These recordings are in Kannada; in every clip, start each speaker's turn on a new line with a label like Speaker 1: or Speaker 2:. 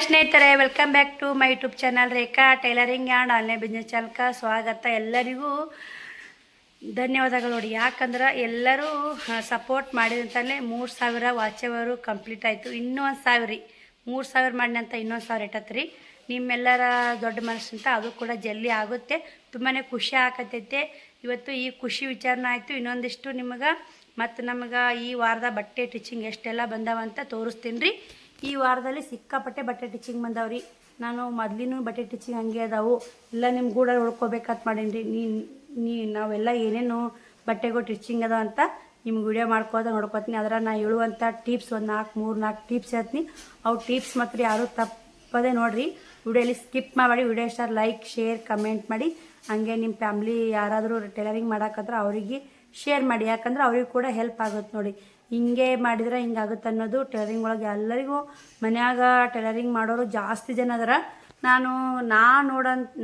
Speaker 1: ಸ್ನೇಹಿತರೆ, welcome back to my YouTube channel Rekha tailoring and online business ಚಾನಲ್ಗೆ ಸ್ವಾಗತ. ಎಲ್ಲರಿಗೂ ಧನ್ಯವಾದಗಳು. ನೋಡಿ, ಯಾಕಂದ್ರೆ ಎಲ್ಲರೂ ಸಪೋರ್ಟ್ ಮಾಡಿದಂತಲೇ 3000 ವಾಚ್ ಅವರು ಕಂಪ್ಲೀಟ್ ಆಯಿತು. ಇನ್ನೂ 1000 ರೀ, 3000 ಮಾಡಿನಂತ ಇನ್ನೊಂದು 1000 ಇಟ್ಟತ್ರಿ. ನಿಮ್ಮೆಲ್ಲರ ದೊಡ್ಡ ಮನಸ್ಸಂತ ಅದು ಕೂಡ ಜಲ್ದಿ ಆಗುತ್ತೆ. ತುಂಬಾ ಖುಷಿ ಆಗತೈತೆ. ಇವತ್ತು ಈ ಖುಷಿ ವಿಚಾರನ ಆಯಿತು. ಇನ್ನೊಂದಿಷ್ಟು ನಿಮಗೆ ಮತ್ತು ನಮಗೆ ಈ ವಾರದ ಬಟ್ಟೆ ಟಿಚಿಂಗ್ ಎಷ್ಟೆಲ್ಲ ಬಂದಾವಂತ ತೋರಿಸ್ತೀನಿ ರೀ. ಈ ವಾರದಲ್ಲಿ ಸಿಕ್ಕಾಪಟ್ಟೆ ಬಟ್ಟೆ ಟಿಚಿಂಗ್ ಬಂದಾವ್ರಿ. ನಾನು ಮೊದಲಿನೂ ಬಟ್ಟೆ ಟಿಚಿಂಗ್ ಹಂಗೆ ಅದಾವು ಎಲ್ಲ ನಿಮ್ಮ ಗೂಡ ನೋಡ್ಕೋಬೇಕಂತ ಮಾಡೀನಿ ರೀ. ನಾವೆಲ್ಲ ಏನೇನು ಬಟ್ಟೆಗಳು ಟಿಚಿಂಗ್ ಅದಾವ ಅಂತ ನಿಮ್ಗೆ ವಿಡಿಯೋ ನೋಡ್ಕೋತೀನಿ. ಅದರ ನಾ ಹೇಳುವಂಥ ಟಿಪ್ಸ್ ಒಂದು 4 ಟಿಪ್ಸ್ ಹೇಳ್ತೀನಿ. ಅವು ಟಿಪ್ಸ್ ಮಾತ್ರ ಯಾರೂ ತಪ್ಪದೇ ನೋಡಿರಿ. ವಿಡಿಯೋಲಿ ಸ್ಕಿಪ್ ಮಾಡಿ ವಿಡಿಯೋ ಇಷ್ಟ ಲೈಕ್ ಶೇರ್ ಕಮೆಂಟ್ ಮಾಡಿ. ಹಂಗೆ ನಿಮ್ಮ ಫ್ಯಾಮ್ಲಿ ಯಾರಾದರೂ ಟೈಲರಿಂಗ್ ಮಾಡೋಕ್ಕಂದ್ರೆ ಅವರಿಗೆ ಶೇರ್ ಮಾಡಿ. ಯಾಕಂದ್ರೆ ಅವ್ರಿಗೆ ಕೂಡ ಹೆಲ್ಪ್ ಆಗುತ್ತೆ. ನೋಡಿ, ಹಿಂಗೆ ಮಾಡಿದ್ರೆ ಹಿಂಗಾಗುತ್ತೆ ಅನ್ನೋದು ಟೈಲರಿಂಗ್ ಒಳಗೆ ಎಲ್ಲರಿಗೂ ಮನ್ಯಾಗ ಟೈಲರಿಂಗ್ ಮಾಡೋರು ಜಾಸ್ತಿ ಜನ ಅದರ.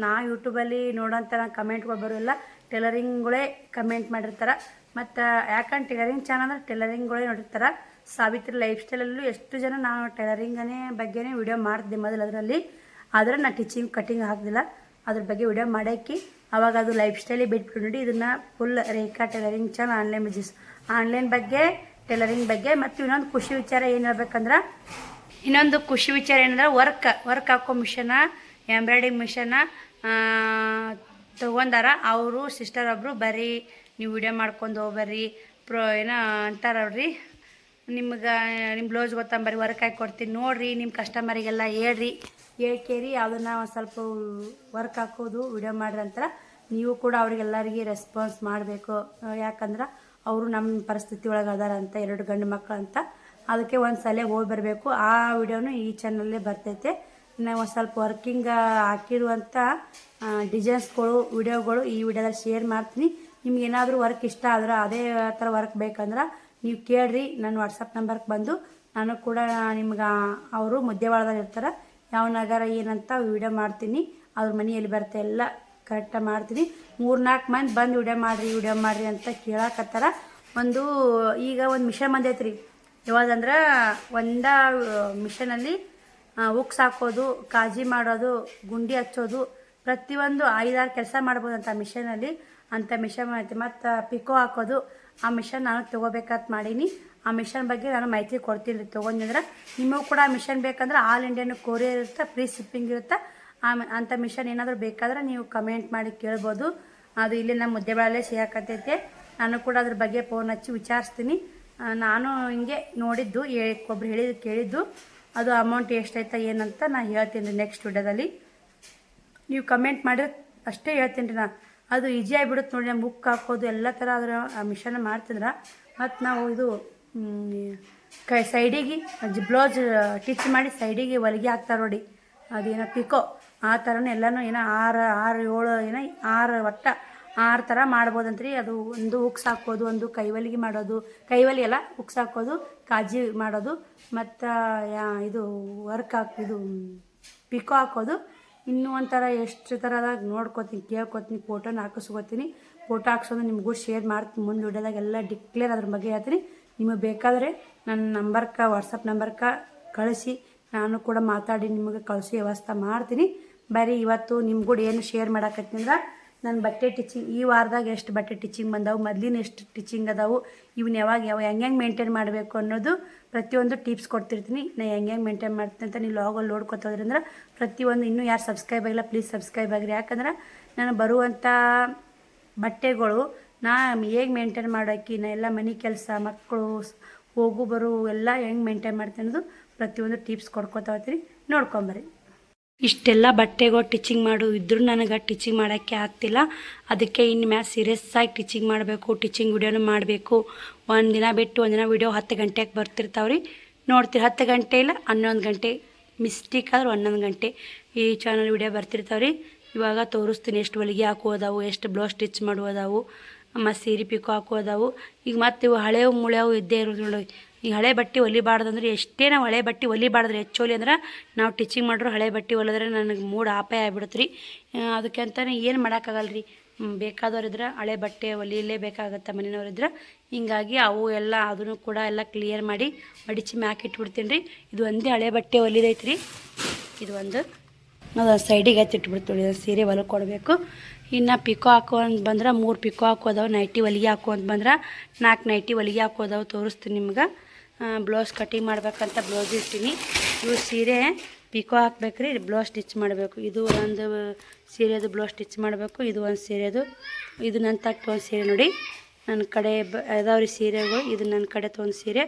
Speaker 1: ನಾ ಯೂಟ್ಯೂಬಲ್ಲಿ ನೋಡೋಂಥ ಕಮೆಂಟ್ಗಳು ಬರೋಲ್ಲ, ಟೈಲರಿಂಗ್ಗಳೇ ಕಮೆಂಟ್ ಮಾಡಿರ್ತಾರೆ. ಮತ್ತು ಯಾಕಂದ್ರೆ ಟೈಲರಿಂಗ್ ಚಾನಲ್ ಅಂದ್ರೆ ಟೈಲರಿಂಗ್ಗಳೇ ನೋಡಿರ್ತಾರೆ. ಸಾವಿತ್ರಿ ಲೈಫ್ ಸ್ಟೈಲಲ್ಲೂ ಎಷ್ಟು ಜನ ನಾನು ಟೈಲರಿಂಗನೇ ಬಗ್ಗೆನೇ ವಿಡಿಯೋ ಮಾಡ್ತಿದ್ದೆ ಮೊದಲು ಅದರಲ್ಲಿ. ಆದರೆ ನಾನು ಟೀಚಿಂಗ್ ಕಟ್ಟಿಂಗ್ ಹಾಕ್ದಿಲ್ಲ, ಅದ್ರ ಬಗ್ಗೆ ವಿಡಿಯೋ ಮಾಡೋಕ್ಕೆ ಅವಾಗ ಅದು ಲೈಫ್ ಸ್ಟೈಲೇ ಬಿಟ್ಬಿಟ್ಟು ನೋಡಿ. ಇದನ್ನು full Rekha tailoring channel online business, online ಬಗ್ಗೆ ಟೈಲರಿಂಗ್ ಬಗ್ಗೆ. ಮತ್ತು ಇನ್ನೊಂದು ಖುಷಿ ವಿಚಾರ ಏನು ಹೇಳ್ಬೇಕಂದ್ರೆ, ವರ್ಕ್ ಹಾಕೋ ಮಿಷನ, ಎಂಬ್ರಾಯ್ಡಿಂಗ್ ಮಿಷನ ತೊಗೊಂಡಾರ. ಅವರು ಸಿಸ್ಟರ್ ಒಬ್ಬರು ಬರ್ರಿ ನೀವು ವಿಡಿಯೋ ಮಾಡ್ಕೊಂಡು ಹೋಗ್ಬರ್ರಿ ಏನೋ ಅಂತಾರವ್ರಿ. ನಿಮ್ಮ ಬ್ಲೌಸ್ ಗೊತ್ತಂಬರ್ರಿ ವರ್ಕ್ ಹಾಕಿ ಕೊಡ್ತೀನಿ ನೋಡಿರಿ, ನಿಮ್ಮ ಕಸ್ಟಮರಿಗೆಲ್ಲ ಹೇಳ್ಕೇರಿ ಅದನ್ನು ಒಂದು ಸ್ವಲ್ಪ ವರ್ಕ್ ಹಾಕೋದು ವಿಡಿಯೋ ಮಾಡ್ರಿ ಅಂತಾರೆ. ನೀವು ಕೂಡ ಅವ್ರಿಗೆಲ್ಲರಿಗೆ ರೆಸ್ಪಾನ್ಸ್ ಮಾಡಬೇಕು. ಯಾಕಂದ್ರೆ ಅವರು ನಮ್ಮ ಪರಿಸ್ಥಿತಿ ಒಳಗೆ ಅದಾರ ಅಂತ, 2 ಗಂಡು ಮಕ್ಕಳು ಅಂತ. ಅದಕ್ಕೆ ಒಂದು ಸಲ ಹೋಗಿ ಬರಬೇಕು. ಆ ವಿಡಿಯೋನು ಈ ಚಾನಲ್ಲೇ ಬರ್ತೈತೆ. ನಾವು ಒಂದು ಸ್ವಲ್ಪ ವರ್ಕಿಂಗ್ ಹಾಕಿರುವಂಥ ಡಿಸೈನ್ಸ್ಗಳು ವಿಡಿಯೋಗಳು ಈ ವಿಡಿಯೋದಲ್ಲಿ ಶೇರ್ ಮಾಡ್ತೀನಿ. ನಿಮ್ಗೆ ಏನಾದರೂ ವರ್ಕ್ ಇಷ್ಟ ಆದ್ರೆ, ಅದೇ ಥರ ವರ್ಕ್ ಬೇಕಂದ್ರೆ ನೀವು ಕೇಳ್ರಿ. ನನ್ನ ವಾಟ್ಸಪ್ ನಂಬರ್ಗೆ ಬಂದು ನಾನು ಕೂಡ ನಿಮ್ಗೆ ಅವರು ಮುದ್ದೆವಾಳದಲ್ಲಿ ಇರ್ತಾರೆ, ಯಾವ ನಗರ ಏನಂತ ವಿಡಿಯೋ ಮಾಡ್ತೀನಿ. ಅವ್ರ ಮನೆ ಎಲ್ಲಿ ಬರುತ್ತೆ ಎಲ್ಲ ಕರೆಕ್ಟಾಗಿ ಮಾಡ್ತೀನಿ. 3-4 ಮಂದಿ ಬಂದು ವಿಡಿಯೋ ಮಾಡಿರಿ ಅಂತ ಕೇಳಕತ್ತಾರ. ಈಗ ಒಂದು ಮಿಷನ್ ಬಂದೈತೆ ರೀ. ಯಾವಾಗಂದ್ರೆ ಒಂದು ಮಿಷನಲ್ಲಿ ಉಕ್ಸ್ ಹಾಕೋದು, ಕಾಜಿ ಮಾಡೋದು, ಗುಂಡಿ ಹಚ್ಚೋದು, ಪ್ರತಿಯೊಂದು 5-6 ಕೆಲಸ ಮಾಡ್ಬೋದಂತ ಮಿಷನಲ್ಲಿ. ಅಂಥ ಮಿಷನ್ ಐತಿ. ಮತ್ತು ಪಿಕೋ ಹಾಕೋದು, ಆ ಮಿಷನ್ ನಾನು ತೊಗೋಬೇಕಂತ ಮಾಡೀನಿ. ಆ ಮಿಷನ್ ಬಗ್ಗೆ ನಾನು ಮಾಹಿತಿ ಕೊಡ್ತೀನಿ ರೀ. ತೊಗೊಂಡಿದ್ರೆ ನಿಮಗೂ ಕೂಡ ಆ ಮಿಷನ್ ಬೇಕಂದ್ರೆ ಆಲ್ ಇಂಡಿಯನ್ ಕೊರಿಯರ್ ಇರುತ್ತೆ, ಫ್ರೀ ಶಿಪ್ಪಿಂಗ್ ಇರುತ್ತೆ. ಅಂಥ ಮಿಷನ್ ಏನಾದರೂ ಬೇಕಾದ್ರೆ ನೀವು ಕಮೆಂಟ್ ಮಾಡಿ ಕೇಳ್ಬೋದು. ಅದು ಇಲ್ಲಿ ನಮ್ಮ ಮುದ್ದೆಬಾಳಲ್ಲೇ ಸಿಗಾಕತ್ತೈತೆ. ನಾನು ಕೂಡ ಅದ್ರ ಬಗ್ಗೆ ಫೋನ್ ಹಚ್ಚಿ ವಿಚಾರಿಸ್ತೀನಿ. ನಾನು ಹಿಂಗೆ ನೋಡಿದ್ದು, ಒಬ್ರು ಕೇಳಿದ್ದು, ಅದು ಅಮೌಂಟ್ ಎಷ್ಟೈತೆ ಏನಂತ ನಾನು ಹೇಳ್ತೀನಿ ರೀ ನೆಕ್ಸ್ಟ್ ವಿಡಿಯೋದಲ್ಲಿ. ನೀವು ಕಮೆಂಟ್ ಮಾಡಿದ್ರೆ ಅಷ್ಟೇ ಹೇಳ್ತೀನಿ ರೀ ನಾನು. ಅದು ಈಜಿ ಆಗಿಬಿಡುತ್ತೆ ನೋಡಿ. ನಮ್ಮ ಬುಕ್ ಹಾಕೋದು ಎಲ್ಲ ಥರ ಅದರ ಆ ಮಿಷನ್ ಮಾಡ್ತಿದ್ರೆ. ಮತ್ತು ನಾವು ಇದು ಸೈಡಿಗೆ ಬ್ಲೌಸ್ ಟಿಚ್ ಮಾಡಿ ಸೈಡಿಗೆ ಹೊಲಿಗೆ ಹಾಕ್ತಾರೆ ನೋಡಿ, ಅದೇನೋ ಪಿಕೋ ಆ ಥರನೂ ಎಲ್ಲನೂ ಏನೋ 6 ಥರ ಮಾಡ್ಬೋದಂತ್ರಿ. ಅದು ಒಂದು ಉಕ್ಸ್ ಹಾಕೋದು, ಒಂದು ಕೈವಲಿಗೆ ಮಾಡೋದು, ಕೈವಲಿ ಎಲ್ಲ ಉಕ್ಸ್ ಹಾಕೋದು, ಕಾಜಿ ಮಾಡೋದು, ಮತ್ತು ಇದು ಇದು ಪಿಕೋ ಹಾಕೋದು. ಇನ್ನೂ ಒಂಥರ ಎಷ್ಟು ಥರದಾಗ ನೋಡ್ಕೋತೀನಿ, ಕೇಳ್ಕೊತೀನಿ, ಫೋಟೋನ ಹಾಕಿಸ್ಕೋತೀನಿ. ಫೋಟೋ ಹಾಕ್ಸೋದು ನಿಮಗೂ ಶೇರ್ ಮಾಡ್ತೀನಿ. ಮುಂದೆ ವಿಡಿಯೋದಾಗ ಎಲ್ಲ ಡಿಕ್ಲೇರ್ ಅದ್ರ ಬಗ್ಗೆ ಹೇಳ್ತೀನಿ. ನಿಮಗೆ ಬೇಕಾದರೆ ನನ್ನ ವಾಟ್ಸಪ್ ನಂಬರ್ಗೆ ಕಳಿಸಿ, ನಾನು ಕೂಡ ಮಾತಾಡಿ ನಿಮಗೆ ಕಳಿಸಿ ವ್ಯವಸ್ಥೆ ಮಾಡ್ತೀನಿ. ಬರೀ ಇವತ್ತು ನಿಮ್ಮ ಕೂಡ ಏನು ಶೇರ್ ಮಾಡಾಕತ್ತೀನಿ ಅಂದ್ರೆ, ನನ್ನ ಬಟ್ಟೆ ಟಿಚಿಂಗ್ ಈ ವಾರದಾಗ ಎಷ್ಟು ಬಟ್ಟೆ ಟಿಚಿಂಗ್ ಬಂದಾವು, ಮೊದಲಿನ ಎಷ್ಟು ಟಿಚಿಂಗ್ ಅದಾವು, ಇವನ್ನ ಹೆಂಗೆ ಮೇಂಟೈನ್ ಮಾಡಬೇಕು ಅನ್ನೋದು ಪ್ರತಿಯೊಂದು ಟಿಪ್ಸ್ ಕೊಡ್ತಿರ್ತೀನಿ. ನಾನು ಹೆಂಗೆ ಮೇಂಟೈನ್ ಮಾಡ್ತೀನಿ ಅಂತ ನೀವು ಲಾಗಲ್ಲಿ ನೋಡ್ಕೊತೋದ್ರಿಂದ ಪ್ರತಿಯೊಂದು. ಇನ್ನೂ ಯಾರು ಸಬ್ಸ್ಕ್ರೈಬ್ ಆಗಿಲ್ಲ ಪ್ಲೀಸ್ ಸಬ್ಸ್ಕ್ರೈಬ್ ಆಗಿರಿ. ಯಾಕಂದ್ರೆ ನಾನು ಬರುವಂಥ ಬಟ್ಟೆಗಳು ಹೇಗೆ ಮೇಂಟೈನ್ ಮಾಡೋಕ್ಕೆ, ನಾ ಎಲ್ಲ ಮನೆ ಕೆಲಸ, ಮಕ್ಕಳು ಹೋಗು ಬರು ಎಲ್ಲ ಹೆಂಗೆ ಮೇಂಟೈನ್ ಮಾಡ್ತೀನಿ ಅನ್ನೋದು ಪ್ರತಿಯೊಂದು ಟಿಪ್ಸ್ ಕೊಡ್ಕೊತಾ ಹೋಗ್ತೀನಿ, ನೋಡ್ಕೊಂಬರ್ರಿ. ಇಷ್ಟೆಲ್ಲ ಬಟ್ಟೆಗಳು ಟಿಚಿಂಗ್ ಇದ್ರೂ ನನಗೆ ಟಿಚಿಂಗ್ ಮಾಡೋಕ್ಕೆ ಆಗ್ತಿಲ್ಲ. ಅದಕ್ಕೆ ಇನ್ನು ಮ್ಯಾಲೆ ಸೀರಿಯಸ್ಸಾಗಿ ಟಿಚಿಂಗ್ ಮಾಡಬೇಕು, ಟಿಚಿಂಗ್ ವಿಡಿಯೋನು ಮಾಡಬೇಕು. ಒಂದು ದಿನ ಬಿಟ್ಟು ಒಂದಿನ ವಿಡಿಯೋ 10 ಗಂಟೆಗೆ ಬರ್ತಿರ್ತಾವ್ರಿ, ನೋಡ್ತೀರಿ. 10 ಗಂಟೆ ಇಲ್ಲ 11 ಗಂಟೆ, ಮಿಸ್ಟೇಕ್ ಆದ್ರೆ 11 ಗಂಟೆ ಈ ಚಾನಲ್ ವಿಡಿಯೋ ಬರ್ತಿರ್ತಾವ್ರಿ. ಇವಾಗ ತೋರಿಸ್ತೀನಿ ಎಷ್ಟು ಹೊಲಿಗೆ ಹಾಕೋದಾವು, ಎಷ್ಟು ಬ್ಲೌಸ್ ಸ್ಟಿಚ್ ಮಾಡೋದಾವು, ಮತ್ತು ಸೀರೆ ಪಿಕೋ ಹಾಕೋದಾವು. ಈಗ ಮತ್ತು ಇವು ಹಳೆವು ಮುಳೆವು ಇದ್ದೇ ಇರೋದು ನೋಡಿ. ಈಗ ಹಳೆ ಬಟ್ಟೆ ಹೊಲಿಬಾರ್ದಂದ್ರೆ ಎಷ್ಟೇ ನಾವು ಹಳೆ ಬಟ್ಟೆ ಹೊಲಿಬಾರ್ದ್ರಿ. ಹೆಚ್ಚೋಲಿ ಅಂದ್ರೆ ನಾವು ಟಿಚಿಂಗ್ ಮಾಡ್ರು ಹಳೆ ಬಟ್ಟೆ ಹೊಲಿದ್ರೆ ನನಗೆ ಮೂಡ್ ಆಪಾಯ ಆಗ್ಬಿಡುತ್ತೆ ರೀ. ಅದಕ್ಕೆ ಅಂತಲೇ ಏನು ಮಾಡೋಕ್ಕಾಗಲ್ಲ ರೀ. ಬೇಕಾದವ್ರಿದ್ರೆ ಹಳೆ ಬಟ್ಟೆ ಹೊಲಿಲೇಬೇಕಾಗತ್ತೆ ಮನೆಯವ್ರಿದ್ರೆ. ಹಿಂಗಾಗಿ ಅವು ಎಲ್ಲ ಅದನ್ನು ಕೂಡ ಎಲ್ಲ ಕ್ಲಿಯರ್ ಮಾಡಿ ಮಡಿಚಿ ಮ್ಯಾಕ್ ಇಟ್ಬಿಡ್ತೀನಿ ರೀ. ಇದು ಒಂದೇ ಹಳೆ ಬಟ್ಟೆ ಹೊಲಿದೈತೆ ರೀ. ಇದು ಒಂದು ಅದು ಸೈಡಿಗೆ ಎತ್ತಿಟ್ಬಿಡ್ತೀವಿ. ಸೀರೆ ಹೊಲಕ್ಕೆ ಕೊಡಬೇಕು. ಇನ್ನು ಪಿಕೋ ಹಾಕೋ ಅಂತ ಬಂದ್ರೆ 3 ಪಿಕೋ ಹಾಕೋದವು. ನೈಟಿ ಹೊಲಿಗೆ ಹಾಕೋ ಅಂತ ಬಂದ್ರೆ 4 ನೈಟಿ ಹೊಲಿಗೆ ಹಾಕೋದವು. ತೋರಿಸ್ತೀನಿ ನಿಮ್ಗೆ. ಬ್ಲೌಸ್ ಕಟಿಂಗ್ ಮಾಡ್ಬೇಕಂತ ಬ್ಲೌಸ್ ಇರ್ತೀನಿ. ಇವು ಸೀರೆ ಪಿಕೋ ಹಾಕ್ಬೇಕ್ರಿ, ಬ್ಲೌಸ್ ಸ್ಟಿಚ್ ಮಾಡಬೇಕು. ಇದು ಒಂದು ಸೀರೆದು ಬ್ಲೌಸ್ ಸ್ಟಿಚ್ ಮಾಡಬೇಕು. ಇದು ಒಂದು ಸೀರೆದು, ಇದು ನನ್ನ ತಕ್ಕ ಒಂದು ಸೀರೆ ನೋಡಿ. ನನ್ನ ಕಡೆ ಅದಾವ್ರಿ ಸೀರೆಗಳು. ಇದು ನನ್ನ ಕಡೆ ತೊಗೊಂಡು ಸೀರೆ.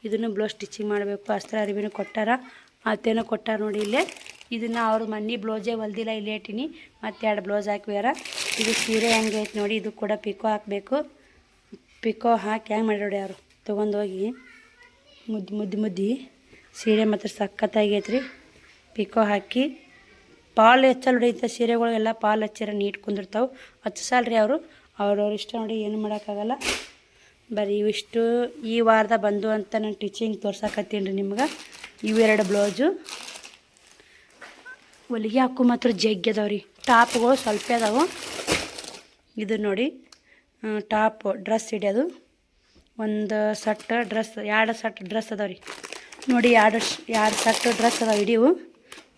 Speaker 1: ಇದನ್ನು ಬ್ಲೌಸ್ ಸ್ಟಿಚಿಂಗ್ ಮಾಡಬೇಕು. ಅಸ್ತ್ರ ಅರಿವಿನೂ ಕೊಟ್ಟಾರ, ಅತ್ತೇನೋ ಕೊಟ್ಟಾರ ನೋಡಿ ಇಲ್ಲೇ. ಇದನ್ನು ಅವ್ರ ಮನೆ ಬ್ಲೌಸೇ ಹೊಲ್ದಿಲ್ಲ, ಇಲ್ಲೇ ಇಟ್ಟಿನಿ. ಮತ್ತು 2 ಬ್ಲೌಸ್ ಹಾಕಿವ್ಯಾರ. ಇದು ಸೀರೆ ಹೆಂಗೆ ಐತೆ ನೋಡಿ. ಇದು ಕೂಡ ಪಿಕೋ ಹಾಕಬೇಕು. ಪಿಕೋ ಹಾಕಿ ಹೆಂಗೆ ಮಾಡಿ ನೋಡಿ ಅವರು ತೊಗೊಂಡೋಗಿ ಮುದ್ದಿ ಸೀರೆ ಮಾತ್ರ ಸಖತ್ತಾಗೈತ್ರಿ. ಪಿಕೋ ಹಾಕಿ ಪಾಲ್ ಹೆಚ್ಚಲ್ಲಿ ಹೊಡಿತ ಸೀರೆಗಳು ಎಲ್ಲ ಪಾಲ್ ಹಚ್ಚಿರ ನೀಟ್ ಕುಂದಿರ್ತಾವೆ. ಹಚ್ಚಿಸಲ್ರಿ ಅವ್ರವ್ರ ಇಷ್ಟ ನೋಡಿ, ಏನು ಮಾಡೋಕ್ಕಾಗಲ್ಲ. ಬರೀ ಇವಿಷ್ಟು ಈ ವಾರದ ಬಂದು ಅಂತ ನಾನು ಟೀಚಿಂಗ್ ತೋರ್ಸಕತ್ತೀನಿ ರೀ ನಿಮ್ಗೆ. ಇವೆರಡು ಬ್ಲೌಸು ಹೊಲಿಗೆ ಹಾಕು ಮಾತ್ರ ಜಗ್ಗಿ ಅದಾವ್ರಿ. ಟಾಪ್ಗಳು ಸ್ವಲ್ಪ ಅದಾವು. ಇದು ನೋಡಿ ಟಾಪ್ ಡ್ರೆಸ್ ಹಿಡಿಯೋದು. ಒಂದು ಸಟ್ ಡ್ರೆಸ್, 2 ಸಟ್ ಡ್ರೆಸ್ ಅದಾವ್ರಿ ನೋಡಿ. 2 ಸಟ್ ಡ್ರೆಸ್ ಅದಾವೆ ಹಿಡಿವು.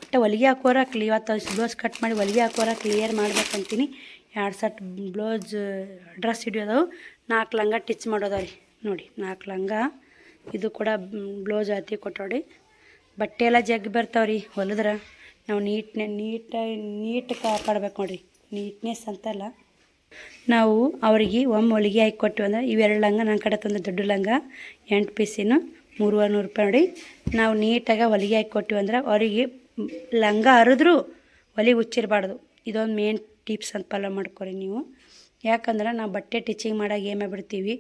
Speaker 1: ಒಟ್ಟು ಹೊಲಿಗೆ ಹಾಕೋರ ಇವತ್ತು ಬ್ಲೌಸ್ ಕಟ್ ಮಾಡಿ ಹೊಲಿಗೆ ಹಾಕೋರ ಕ್ಲಿಯರ್ ಮಾಡ್ಬೇಕಂತೀನಿ. 2 ಸಟ್ ಬ್ಲೌಸ್ ಡ್ರೆಸ್ ಹಿಡಿಯೋದವು. 4 ಲಂಗ ಟಿಚ್ ಮಾಡೋದವ್ರಿ ನೋಡಿ. 4 ಲಂಗ. ಇದು ಕೂಡ ಬ್ಲೌಸ್ ಹತ್ತಿ ಕೊಟ್ಟೋಡಿ. ಬಟ್ಟೆ ಎಲ್ಲ ಜಗ್ಗಿ ಬರ್ತಾವ್ರಿ ಹೊಲಿದ್ರೆ. ನಾವು ನೀಟ್ ಕಾಪಾಡ್ಬೇಕು ನೋಡಿರಿ. ನೀಟ್ನೆಸ್ ಅಂತಲ್ಲ, ನಾವು ಅವ್ರಿಗೆ ಒಮ್ಮೆ ಹೊಲಿಗೆ ಹಾಕಿ ಕೊಟ್ಟಿವಿ ಅಂದ್ರೆ ಇವೆರಡು ಲಂಗ ನನ್ನ ಕಡೆ ತಂದು ದೊಡ್ಡ ಲಂಗ 8 ಪೀಸಿನು 300 ರೂಪಾಯಿ ನೋಡಿ. ನಾವು ನೀಟಾಗಿ ಹೊಲಿಗೆ ಹಾಕಿ ಕೊಟ್ಟಿವಿ ಅಂದ್ರೆ ಅವರಿಗೆ ಲಂಗ ಹರಿದ್ರು ಹೊಲಿಗೆ ಹುಚ್ಚಿರಬಾರ್ದು. ಇದೊಂದು ಮೇನ್ ಟಿಪ್ಸ್ ಅಂತ ಫಾಲೋ ಮಾಡ್ಕೊರಿ ನೀವು. ಯಾಕಂದ್ರೆ ನಾವು ಬಟ್ಟೆ ಟಿಚಿಂಗ್ ಮಾಡಾಗ ಏನು ಮಾಡಿಬಿಡ್ತೀವಿ,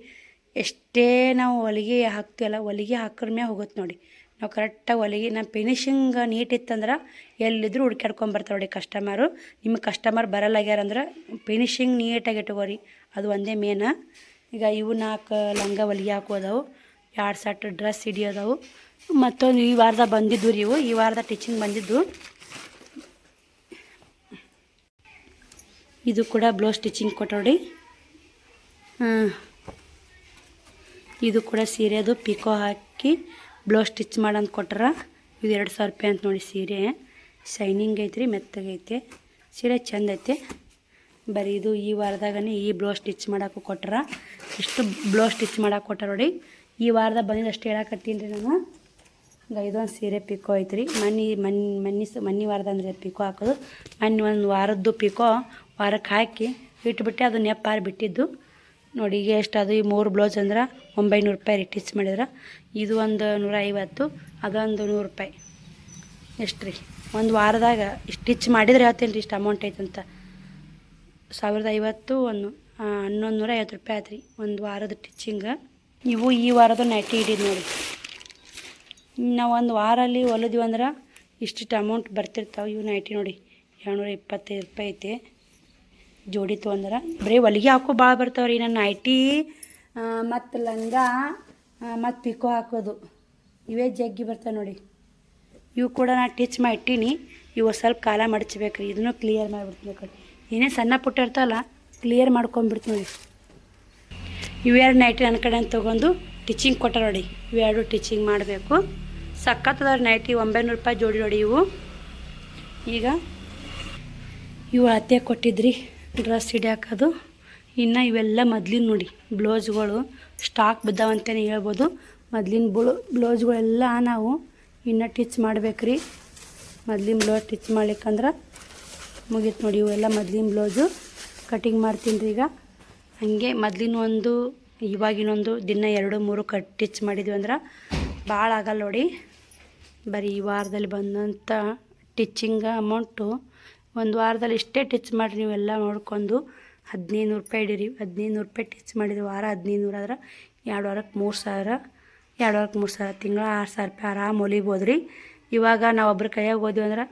Speaker 1: ಎಷ್ಟೇ ನಾವು ಹೊಲಿಗೆ ಹಾಕ್ತೀವಲ್ಲ, ಹೊಲಿಗೆ ಹಾಕ್ರ ಮ್ಯಾಗ ಹೋಗುತ್ತೆ ನೋಡಿ. ನಾವು ಕರೆಕ್ಟಾಗಿ ಹೊಲಿಗೆ ನಮ್ಮ ಫಿನಿಶಿಂಗ್ ನೀಟ್ ಇತ್ತಂದ್ರೆ ಎಲ್ಲಿದ್ದರೂ ಹುಡ್ಕ್ಯಾಡ್ಕೊಂಬರ್ತಾರೆ ನೋಡಿ ಕಸ್ಟಮರು. ನಿಮಗೆ ಕಸ್ಟಮರ್ ಬರಲ್ಲಾಗ್ಯಾರಂದ್ರೆ ಫಿನಿಶಿಂಗ್ ನೀಟಾಗಿ ಇಟ್ಕೋರಿ, ಅದು ಒಂದೇ ಮೇನ. ಈಗ ಇವು 4 ಲಂಗ ಹೊಲಿಗೆ ಹಾಕೋದವು, 2 ಸಟ್ ಡ್ರೆಸ್ ಹಿಡಿಯೋದವು. ಮತ್ತೊಂದು ಈ ವಾರದ ಬಂದಿದ್ದು ರೀ ಇವು, ಈ ವಾರದ ಟೀಚಿಂಗ್ ಬಂದಿದ್ದು. ಇದು ಕೂಡ ಬ್ಲೌಸ್ ಸ್ಟಿಚಿಂಗ್ ಕೊಟ್ಟೋಡಿ. ಇದು ಕೂಡ ಸೀರೆದು ಪಿಕೋ ಹಾಕಿ ಬ್ಲೌಸ್ ಸ್ಟಿಚ್ ಮಾಡಂತ ಕೊಟ್ರ. ಇದು 2000 ರೂಪಾಯಿ ಅಂತ ನೋಡಿ. ಸೀರೆ ಶೈನಿಂಗ್ ಐತ್ರಿ, ಮೆತ್ತಗೈತೆ ಸೀರೆ, ಚಂದ ಐತೆ. ಬರೀ ಇದು ಈ ವಾರದಾಗನೇ ಈ ಬ್ಲೌಸ್ ಸ್ಟಿಚ್ ಮಾಡೋಕ್ಕೂ ಕೊಟ್ರ. ಇಷ್ಟು ಬ್ಲೌಸ್ ಸ್ಟಿಚ್ ಮಾಡೋಕೆ ಕೊಟ್ಟಾರ ನೋಡಿ. ಈ ವಾರದಾಗ ಬಂದಿದ್ದು ಅಷ್ಟು ಹೇಳಕತ್ತೀನಿ ರೀ ನಾನು. ಈಗ ಇದೊಂದು ಸೀರೆ ಪಿಕೋ ಐತ್ರಿ. ಮನ್ನಿ ವಾರದ ಅಂದರೆ ಪಿಕೋ ಹಾಕೋದು. ಒಂದು ವಾರದ್ದು ಪಿಕೋ ವಾರಕ್ಕೆ ಹಾಕಿ ಇಟ್ಬಿಟ್ಟು ಅದು ನೆಪ್ಪಾರಿ ಬಿಟ್ಟಿದ್ದು ನೋಡಿ. ಈಗ ಎಷ್ಟು ಅದು ಈ 3 ಬ್ಲೌಸ್ ಅಂದ್ರೆ 900 ರೂಪಾಯಿ ಟಿಚ್ ಮಾಡಿದ್ರೆ. ಇದು ಒಂದು 150, ಅದೊಂದು 100 ರೂಪಾಯಿ. ಎಷ್ಟು ರೀ ಒಂದು ವಾರದಾಗ ಸ್ಟಿಚ್ ಮಾಡಿದ್ರೆ ಹೇಳ್ತೀನಿ ರೀ ಇಷ್ಟು ಅಮೌಂಟ್ ಐತಂತ. 1050, 1150 ರೂಪಾಯಿ ಆಯ್ತು ರೀ ಒಂದು ವಾರದ ಟಿಚಿಂಗ. ಇವು ಈ ವಾರದ ನೈಟಿ ಹಿಡಿದು ನೋಡಿ. ನಾವು ಒಂದು ವಾರಲ್ಲಿ ಹೊಲಿದ್ವಿ ಅಂದ್ರೆ ಇಷ್ಟಿಷ್ಟು ಅಮೌಂಟ್ ಬರ್ತಿರ್ತಾವೆ. ಇವು ನೈಟಿ ನೋಡಿ 225 ರೂಪಾಯಿ ಐತೆ ಜೋಡಿ ತೊಗೊಂಡ್ರೆ. ಬರೀ ಹೊಲಿಗೆ ಹಾಕೋ ಭಾಳ ಬರ್ತಾವೆ ರೀ ನನ್ನ ನೈಟಿ ಮತ್ತು ಲಂಗ ಮತ್ತು ಪಿಕೋ ಹಾಕೋದು. ಇವೇ ಜಗ್ಗಿ ಬರ್ತಾವೆ ನೋಡಿ. ಇವು ಕೂಡ ನಾನು ಟಿಚ್ ಮಾಡಿ ಇಟ್ಟೀನಿ. ಇವು ಸ್ವಲ್ಪ ಕಾಲ ಮಡಚಬೇಕು ರೀ. ಇದನ್ನು ಕ್ಲಿಯರ್ ಮಾಡಿಬಿಡ್ತೀನಿ ಕಡೆ. ಏನೇ ಸಣ್ಣ ಪುಟ್ಟ ಇರ್ತಲ್ಲ ಕ್ಲಿಯರ್ ಮಾಡ್ಕೊಂಬಿಡ್ತೀನಿ ನೋಡಿ. ಇವೆರಡು ನೈಟಿ ನನ್ನ ಕಡೆ ಅಂತ ತೊಗೊಂಡು ಟಿಚಿಂಗ್ ಕೊಟ್ಟ ನೋಡಿ. ಇವೆರಡು ಟಿಚಿಂಗ್ ಮಾಡಬೇಕು. ಸಖತ್ತದ ನೈಟಿ 900 ರೂಪಾಯಿ ಜೋಡಿ ನೋಡಿ ಇವು. ಈಗ ಇವು ಅತ್ತೆ ಕೊಟ್ಟಿದ್ರಿ ಡ್ರೆಸ್ ಹಿಡಿಯಾಕೋದು. ಇನ್ನು ಇವೆಲ್ಲ ಮೊದ್ಲಿನ ನೋಡಿ ಬ್ಲೌಸ್ಗಳು ಸ್ಟಾಕ್ ಬಿದ್ದಾವಂತಲೇ ಹೇಳ್ಬೋದು. ಮೊದ್ಲಿನ ಬ್ಲೌಸ್ಗಳೆಲ್ಲ ನಾವು ಇನ್ನು ಟಿಚ್ ಮಾಡ್ಬೇಕ್ರಿ. ಮೊದ್ಲಿನ ಬ್ಲೌಸ್ ಟಿಚ್ ಮಾಡ್ಲಿಕ್ಕಂದ್ರೆ ಮುಗೀತು ನೋಡಿ. ಇವೆಲ್ಲ ಮೊದ್ಲಿನ ಬ್ಲೌಸು ಕಟಿಂಗ್ ಮಾಡ್ತೀನಿ ರೀ ಈಗ. ಹಾಗೆ ಮೊದ್ಲಿನ ಒಂದು ಇವಾಗಿನೊಂದು ದಿನ 2-3 ಟಿಚ್ ಮಾಡಿದ್ವಿ ಅಂದ್ರೆ ಭಾಳ ಆಗಲ್ಲ ನೋಡಿ. ಬರೀ ಈ ವಾರದಲ್ಲಿ ಬಂದಂಥ ಟಿಚ್ಚಿಂಗ್ ಅಮೌಂಟು ಒಂದು ವಾರದಲ್ಲಿ ಇಷ್ಟೇ ಟಿಚ್ ಮಾಡಿರಿ ನೀವೆಲ್ಲ ನೋಡ್ಕೊಂಡು 1500 ರೂಪಾಯಿ ಹಿಡೀರಿ. 1500 ರೂಪಾಯಿ ಟಿಚ್ ಮಾಡಿದ್ವಿ. ವಾರ 1500 ಆದ್ರೆ 2 ವಾರಕ್ಕೆ 3000, 2 ವಾರಕ್ಕೆ 3000, ತಿಂಗಳ 6000 ರೂಪಾಯಿ ಆರಾಮ್ ಹೊಲಿಬೋದು ರೀ. ಇವಾಗ ನಾವು ಒಬ್ರು ಕೈಯಾಗ ಹೋದ್ವಿ ಅಂದ್ರೆ